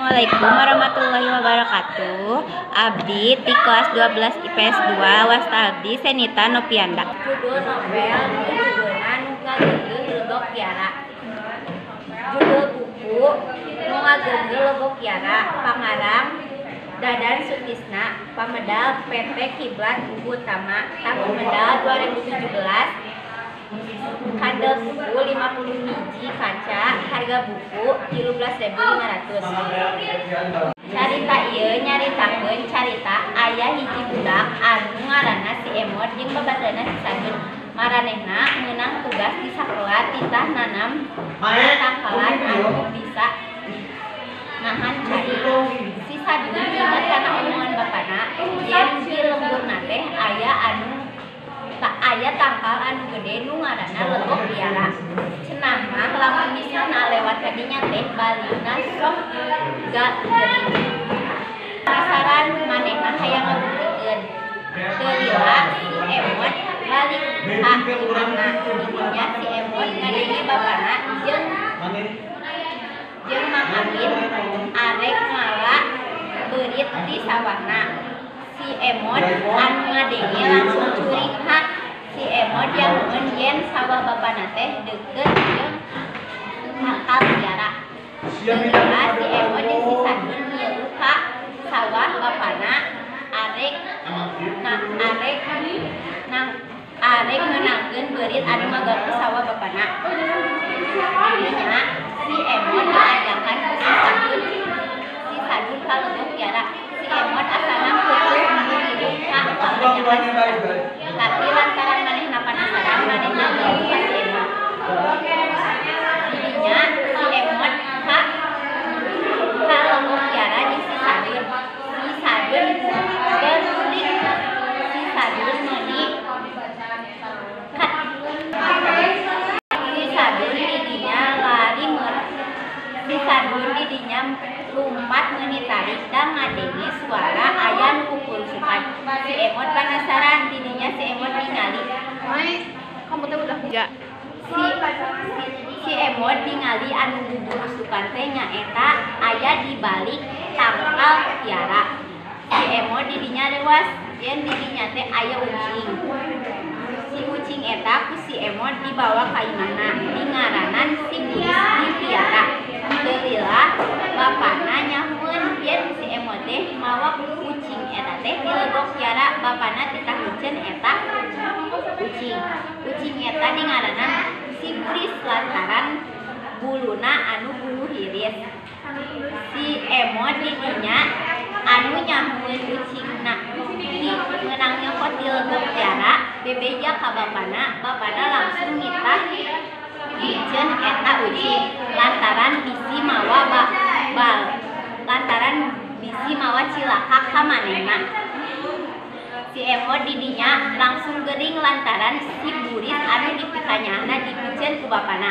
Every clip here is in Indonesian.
Assalamualaikum warahmatullahi wabarakatuh. Abdi di kelas 12 IPS 2 wasta abdi Senita Nopianda. Judul novel judulna Nu Ngageungeun Lebok Kiara. Judul buku Nu Ngageungeun Lebok Kiara pangarang Dadan Sutisna, pamedal PT Kiblat Buku Utama, tahun medal 2017. Handle buku 50 hiji kaca, harga buku 13.500. Carita ieu nyaritakeun carita aya hiji budak anu ngaranna si Emot jeung babaturanna si Sadun. Maranehna meunang tugas di sakola titah nanam tangkalan anu bisa nahan cai. Si Sadun inget kana omongan bapana yen di lemburna teh aya tangkal anu gede nu ngaranna Lebok Kiara. Cenah mah lamun misalna lewat kadinya teh balina sok gering. Penasaran manehna hayang ngabuktikeun. Teu lila si Emot balik ka imahna. Intinya si Emot ngadengi bapana jeung Mang Amin arek ngala beurit di sawahna. Si Emot anu ngadengi langsung curing hak. Si Emot yang yen sawah bapana teh deukeut jeung tangkal Kiara. Ketika si Emot jeung si Sadun nyeuh ka sawah bapana arek ngeunangkeun beurit anu maganggu sawah bapana. Didinya si Emot diajarkan ku si Sadun ka Lebok Kiara. Si Emot asalna peutuh hidup ka kabanyakan tapi lantaran manehna penasaran manehna ngeuh ka si Emot. Didinya si Emot ka Lebok Kiara jeung si Sadun. Si Sadun berulik. Si Sadun meuni Si Sadun didinya lumpat meuni tarik da ngadenge suara aya nu kukurusukan. Si Emot penasaran, didinya si Emot ningali. Kamu teh udah Ya. Si Emot ningali anu gugurusukan teh nyaeta aya di balik tangkal Kiara. Si Emot didinya leuwas yen didinya teh aya ucing. Si ucing eta ku si Emot dibawa ka imahna, dingaranan si Buris di Kiara. Teu lila bapana nyahueun yen si Emot teh mawa ucing eta teh di Lebok Kiara. Bapana ditahikeun eta ucing. Ucing eta dingaranan si Buris lantaran buluna anu bulu hiris. Si Emot didinya anu nyahueun ucingna meunang nyokot di Lebok Kiara bebeja ka bapana. Bapana langsung nitah diceun eta ucing lantaran bisi mawa cilaka ka manehna. Si Emot didinya langsung gering lantaran si Buris anu dipikanyahna dipiceun ku bapana.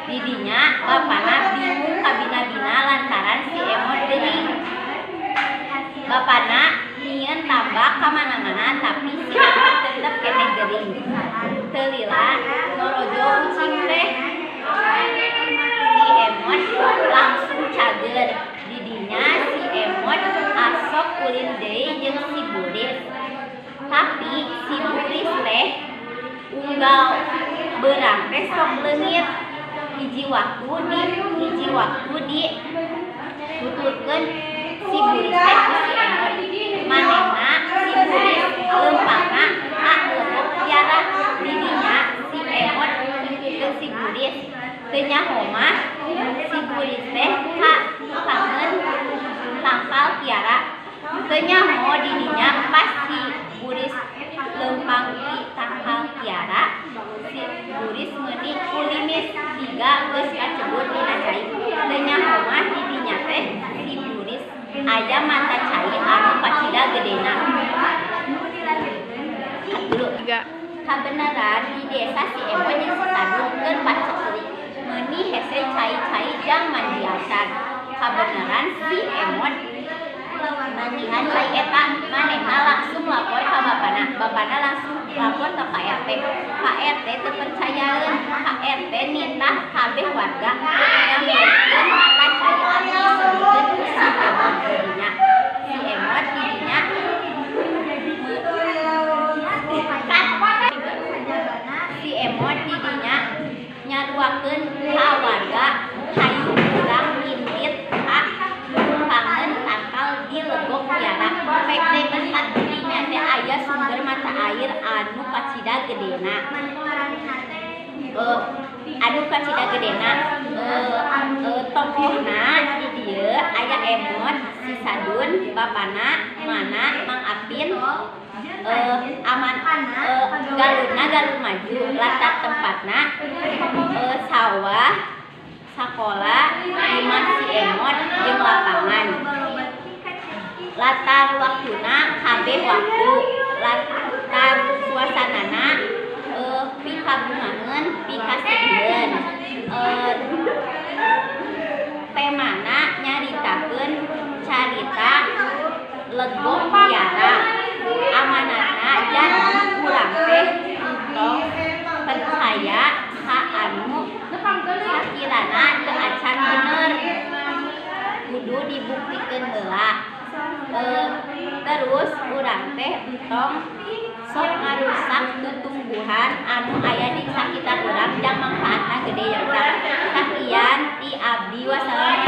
Didinya bapana bingung kabina-bina lantaran si Emot gering. Bapana nyieun tambak ka mana-mana tapi si Emot tetep keneh gering. Teu lila norojo ucing teh. Si Emot langsung cager. Didinya si Emot asok ulin deui jeung si Buris. Tapi si Buris teh unggal beurang teh sok leungit. Hiji waktu di tututkeun si Buris teh ku si Emot. Manehna si Buris leumpangna ka Lebok Kiara. Didinya si Emot ngikutkeun si Buris. Teu nyaho mah si Buris teh ka kangen tangkal Kiara. Teu nyaho didinya pas si Buris leumpang di tangkal Kiara. Si Buris meuni kulimis higa geus kacebut dina cai. Teu nyaho mah didinya teh si Buris aya mata cai anu pacida gedena. Dulu kabeneran di desa si Emot jeung si Sadun keur pacekli meuni hese cai-cai jang mandiasan. Kabeneran si Emot mandihan cai eta manehna langsung lapor ka bapana. Bapana langsung lapor ka Pak RT. Pak RT teu percayaeun. Pak RT nitah kabeh warga yang ngeukeun mata cai anu disebutkeun anu kacida gedena. Anu kacida gedena tokohna di dieu aya Emot, si Sadun, bapana, mana, Mang Apin, galurna galur maju, latar tempatna sawah, sakola, imah si Emot jeung lapangan. Latar waktuna kabeh waktu, latar suasanana pikabungaeun, pikaseueun. Temana nyaritakeun carita legok tiara. Amanatna jadi urang teh entong percaya ka anu sakirana teu acan bener, kudu dibuktikeun heula. Terus urang teh entong sok ngarusak tutumbuhan anu aya di sakitar urang jang mangfaatna gede ya urang. Sakian ti abdi wassalamu.